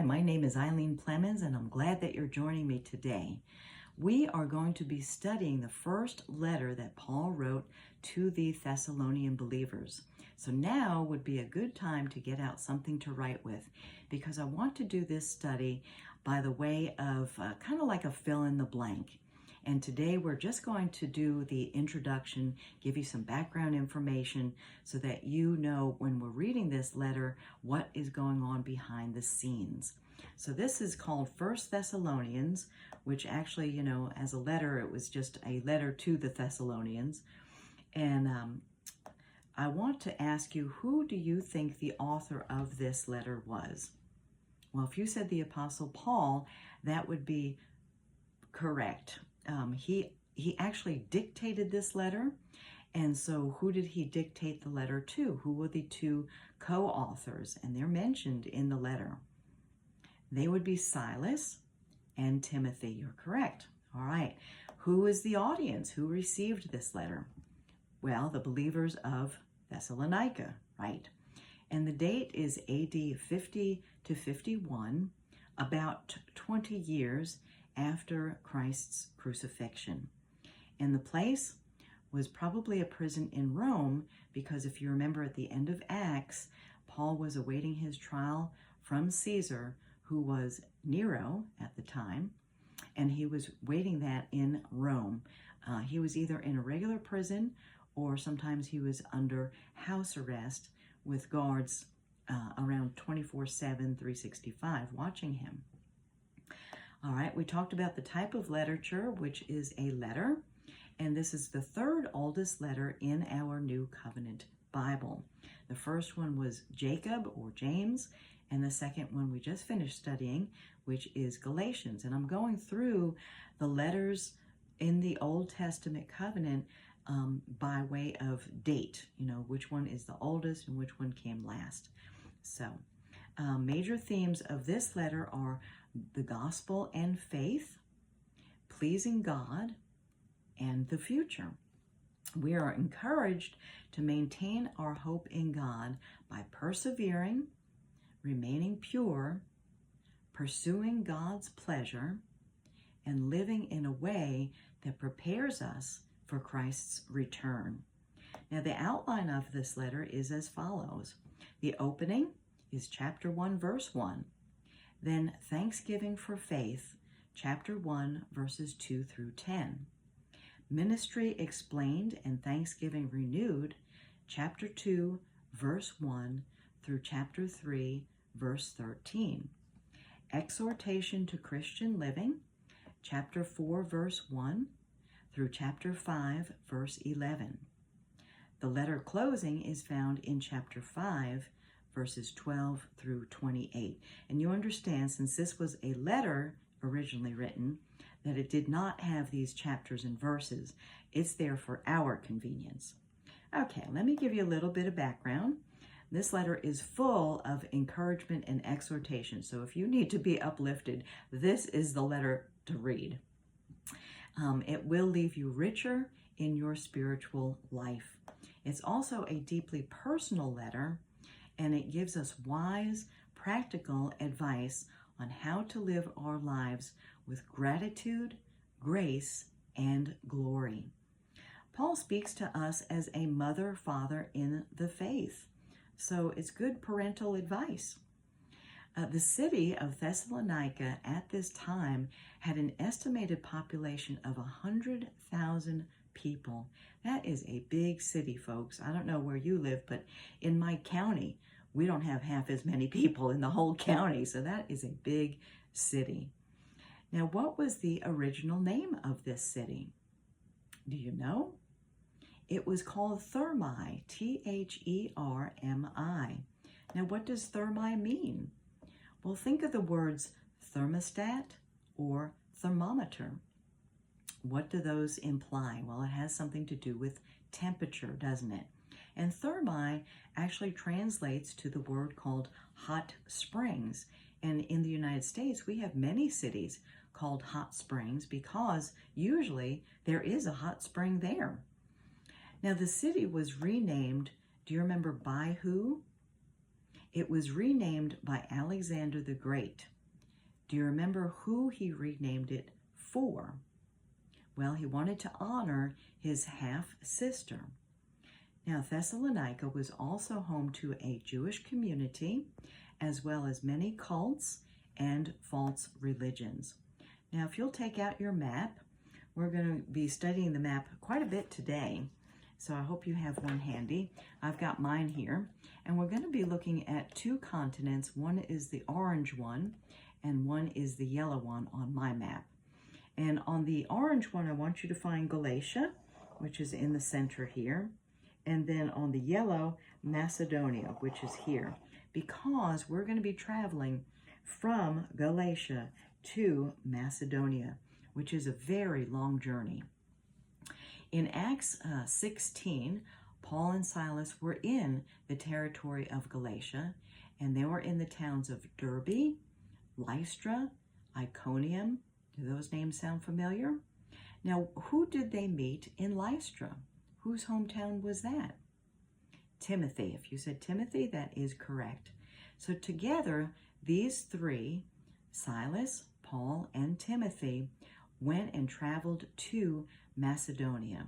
my name is Eileen Plemons, and I'm glad that you're joining me today. We are going to be studying the first letter that Paul wrote to the Thessalonian believers. So now would be a good time to get out something to write with, because I want to do this study by the way of kind of like a fill in the blank. And today we're just going to do the introduction, give you some background information so that you know when we're reading this letter what is going on behind the scenes. So this is called First Thessalonians, which actually, as a letter, it was just a letter to the Thessalonians. And I want to ask you, who do you think the author of this letter was? Well, if you said the Apostle Paul, that would be correct. He actually dictated this letter. And so who did he dictate the letter to? Who were the two co-authors? And they're mentioned in the letter. They would be Silas and Timothy. You're correct. All right. Who is the audience? Who received this letter? Well, the believers of Thessalonica, right? And the date is AD 50 to 51, about 20 years after Christ's crucifixion. And the place was probably a prison in Rome, because if you remember at the end of Acts, Paul was awaiting his trial from Caesar, who was Nero at the time, and he was waiting that in Rome. He was either in a regular prison or sometimes he was under house arrest with guards around 24/7, 365 watching him. All right, we talked about the type of literature, which is a letter, and this is the third oldest letter in our New Covenant Bible. The first one was Jacob or James, and the second one we just finished studying, which is Galatians. And I'm going through the letters in the Old Testament covenant by way of date, which one is the oldest and which one came last. So major themes of this letter are the gospel and faith, pleasing God, and the future. We are encouraged to maintain our hope in God by persevering, remaining pure, pursuing God's pleasure, and living in a way that prepares us for Christ's return. Now, the outline of this letter is as follows. The opening is chapter 1, verse 1. Then Thanksgiving for Faith, chapter 1, verses 2 through 10. Ministry explained and Thanksgiving renewed, chapter 2, verse 1 through chapter 3, verse 13. Exhortation to Christian living, chapter 4, verse 1 through chapter 5, verse 11. The letter closing is found in chapter 5, verses 12 through 28. And you understand, since this was a letter originally written, that it did not have these chapters and verses. It's there for our convenience. Okay, let me give you a little bit of background. This letter is full of encouragement and exhortation. So if you need to be uplifted, this is the letter to read. It will leave you richer in your spiritual life. It's also a deeply personal letter, and it gives us wise, practical advice on how to live our lives with gratitude, grace, and glory. Paul speaks to us as a mother, father in the faith, so it's good parental advice. The city of Thessalonica at this time had an estimated population of 100,000 people. That is a big city, folks. I don't know where you live, but in my county, we don't have half as many people in the whole county, so that is a big city. Now, what was the original name of this city? Do you know? It was called Thermi, Thermi. Now, what does Thermi mean? Well, think of the words thermostat or thermometer. What do those imply? Well, it has something to do with temperature, doesn't it? And Thermi actually translates to the word called hot springs. And in the United States, we have many cities called hot springs because usually there is a hot spring there. Now, the city was renamed, do you remember by who? It was renamed by Alexander the Great. Do you remember who he renamed it for? Well, he wanted to honor his half-sister. Now, Thessalonica was also home to a Jewish community, as well as many cults and false religions. Now, if you'll take out your map, we're going to be studying the map quite a bit today. So I hope you have one handy. I've got mine here. And we're going to be looking at two continents. One is the orange one, and one is the yellow one on my map. And on the orange one, I want you to find Galatia, which is in the center here. And then on the yellow, Macedonia, which is here. Because we're going to be traveling from Galatia to Macedonia, which is a very long journey. In Acts 16, Paul and Silas were in the territory of Galatia, and they were in the towns of Derbe, Lystra, Iconium. Do those names sound familiar? Now, who did they meet in Lystra? Whose hometown was that? Timothy. If you said Timothy, that is correct. So together, these three, Silas, Paul, and Timothy, went and traveled to Macedonia.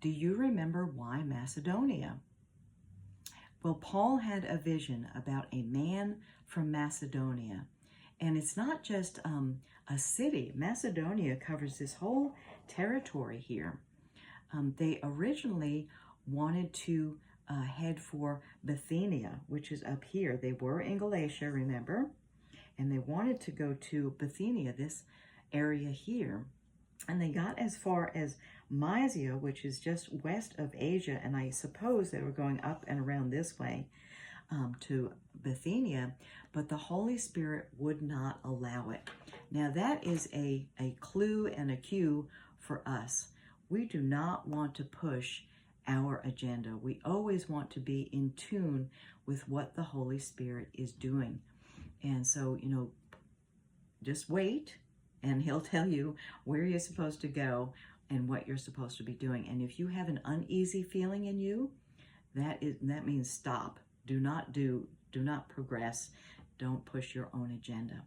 Do you remember why Macedonia? Well, Paul had a vision about a man from Macedonia. And it's not just a city. Macedonia covers this whole territory here. They originally wanted to head for Bithynia, which is up here. They were in Galatia, remember? And they wanted to go to Bithynia, this area here. And they got as far as Mysia, which is just west of Asia. And I suppose they were going up and around this way to Bithynia, but the Holy Spirit would not allow it. Now that is a clue and a cue for us. We do not want to push our agenda. We always want to be in tune with what the Holy Spirit is doing. And so, just wait and he'll tell you where you're supposed to go and what you're supposed to be doing. And if you have an uneasy feeling in you, that means stop. Do not progress. Don't push your own agenda.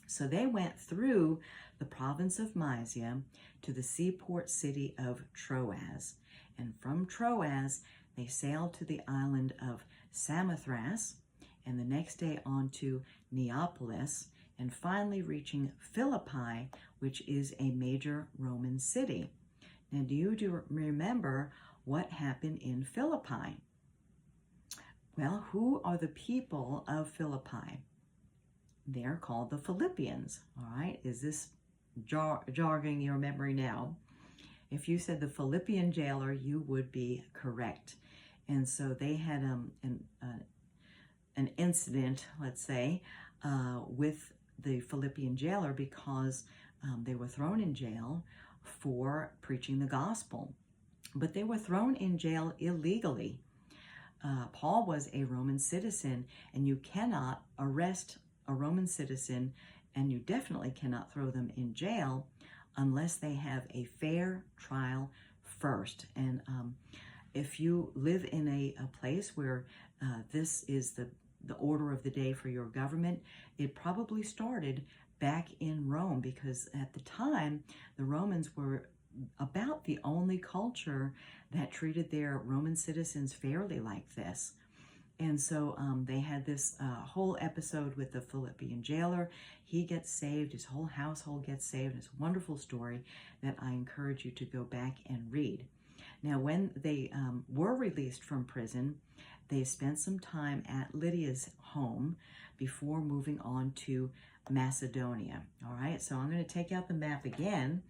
So they went through the province of Mysia to the seaport city of Troas. And from Troas, they sailed to the island of Samothrace, and the next day on to Neapolis, and finally reaching Philippi, which is a major Roman city. Now, do you remember what happened in Philippi? Well, who are the people of Philippi? They're called the Philippians, all right? Is this jogging your memory now? If you said the Philippian jailer, you would be correct. And so they had an incident, let's say, with the Philippian jailer because they were thrown in jail for preaching the gospel. But they were thrown in jail illegally. Paul was a Roman citizen, and you cannot arrest a Roman citizen, and you definitely cannot throw them in jail unless they have a fair trial first. And if you live in a place where this is the order of the day for your government, it probably started back in Rome, because at the time, the Romans were about the only culture that treated their Roman citizens fairly like this. And so they had this whole episode with the Philippian jailer. He gets saved, his whole household gets saved. It's a wonderful story that I encourage you to go back and read. Now, when they were released from prison, they spent some time at Lydia's home before moving on to Macedonia. All right, so I'm going to take out the map again,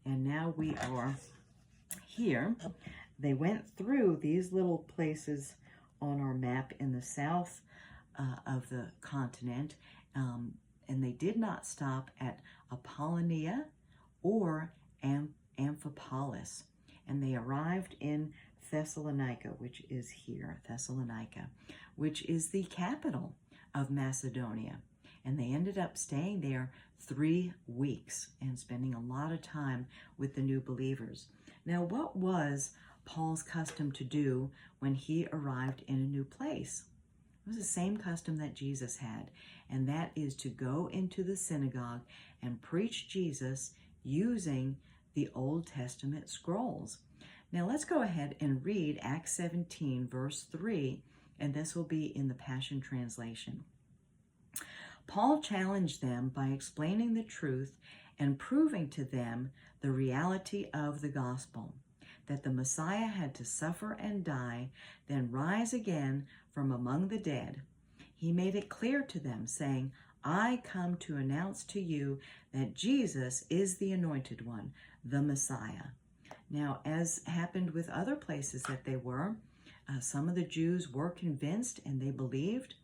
and now we are here. They went through these little places on our map in the south of the continent, and they did not stop at Apollonia or Amphipolis. And they arrived in Thessalonica, which is here, Thessalonica, which is the capital of Macedonia. And they ended up staying there 3 weeks and spending a lot of time with the new believers. Now, what was Paul's custom to do when he arrived in a new place? It was the same custom that Jesus had, and that is to go into the synagogue and preach Jesus using the Old Testament scrolls. Now let's go ahead and read Acts 17, verse 3, and this will be in the Passion Translation. Paul challenged them by explaining the truth and proving to them the reality of the gospel, that the Messiah had to suffer and die, then rise again from among the dead. He made it clear to them, saying, I come to announce to you that Jesus is the Anointed One, the Messiah. Now, as happened with other places that they were, some of the Jews were convinced and they believed.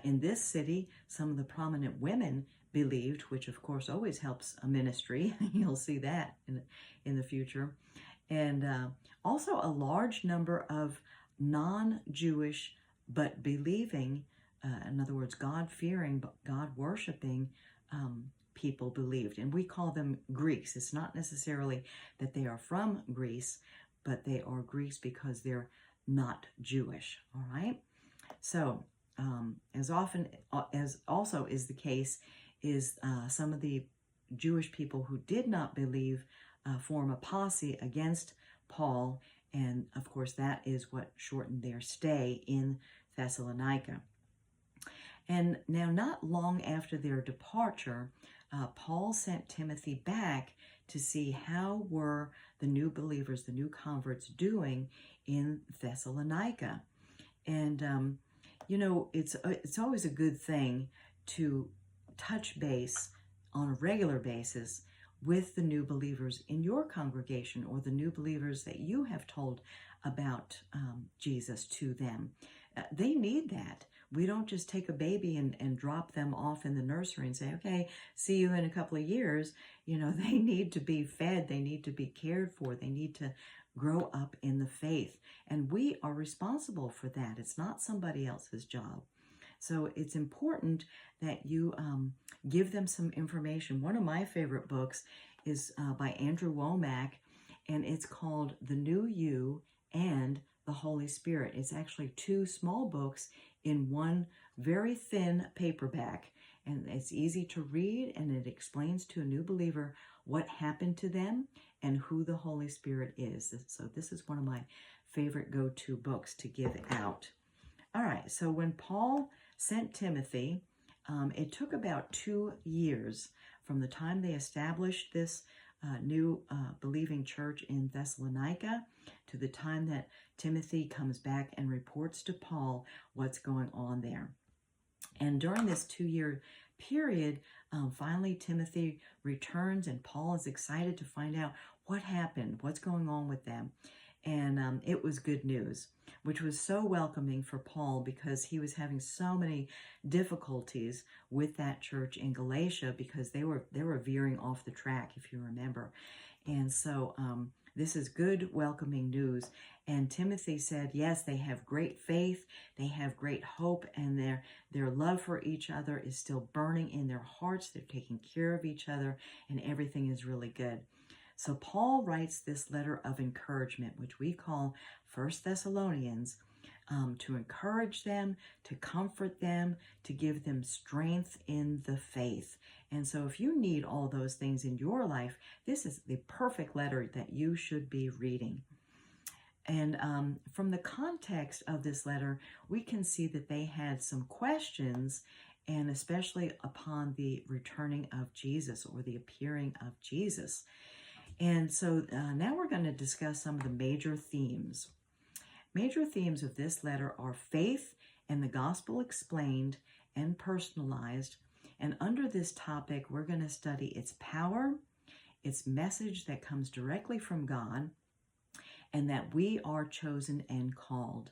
In this city, some of the prominent women believed, which of course always helps a ministry. You'll see that in the future. And also a large number of non-Jewish but believing, in other words, God-fearing, but God-worshiping people believed. And we call them Greeks. It's not necessarily that they are from Greece, but they are Greeks because they're not Jewish, all right? So, as often as also is the case, is some of the Jewish people who did not believe form a posse against Paul, and of course that is what shortened their stay in Thessalonica. And now, not long after their departure, Paul sent Timothy back to see how were the new believers, the new converts, doing in Thessalonica. And you know, it's always a good thing to touch base on a regular basis with the new believers in your congregation, or the new believers that you have told about Jesus to them. They need that. We don't just take a baby and drop them off in the nursery and say, okay, see you in a couple of years. You know, they need to be fed. They need to be cared for. They need to grow up in the faith. And we are responsible for that. It's not somebody else's job. So it's important that you give them some information. One of my favorite books is by Andrew Womack, and it's called The New You and the Holy Spirit. It's actually two small books in one very thin paperback. And it's easy to read, and it explains to a new believer what happened to them and who the Holy Spirit is. So this is one of my favorite go-to books to give out. All right, so when Paul sent Timothy, it took about 2 years from the time they established this new believing church in Thessalonica to the time that Timothy comes back and reports to Paul what's going on there. And during this 2-year period, finally Timothy returns, and Paul is excited to find out what happened, what's going on with them. And it was good news, which was so welcoming for Paul because he was having so many difficulties with that church in Galatia because they were veering off the track, if you remember. And so this is good, welcoming news. And Timothy said, yes, they have great faith, they have great hope, and their love for each other is still burning in their hearts. They're taking care of each other, and everything is really good. So Paul writes this letter of encouragement, which we call 1 Thessalonians, to encourage them, to comfort them, to give them strength in the faith. And so if you need all those things in your life, this is the perfect letter that you should be reading. And from the context of this letter, we can see that they had some questions, and especially upon the returning of Jesus, or the appearing of Jesus. And so now we're going to discuss some of the major themes. Major themes of this letter are faith and the gospel explained and personalized. And under this topic, we're going to study its power, its message that comes directly from God, and that we are chosen and called.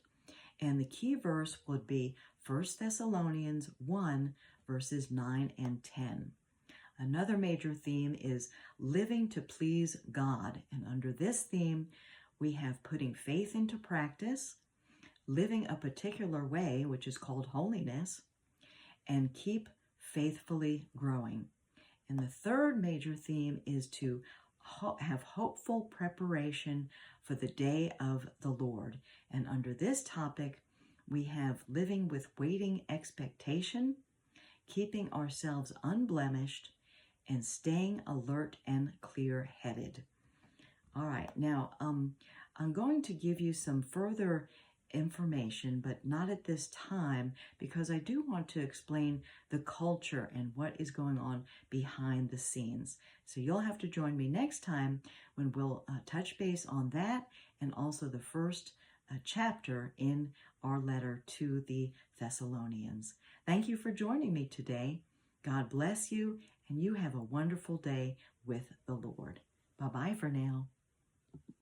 And the key verse would be 1 Thessalonians 1, verses 9 and 10. Another major theme is living to please God. And under this theme, we have putting faith into practice, living a particular way, which is called holiness, and keep faithfully growing. And the third major theme is to have hopeful preparation for the day of the Lord. And under this topic, we have living with waiting expectation, keeping ourselves unblemished, and staying alert and clear-headed. All right, now I'm going to give you some further information, but not at this time, because I do want to explain the culture and what is going on behind the scenes. So you'll have to join me next time when we'll touch base on that, and also the first chapter in our letter to the Thessalonians. Thank you for joining me today. God bless you, and you have a wonderful day with the Lord. Bye-bye for now.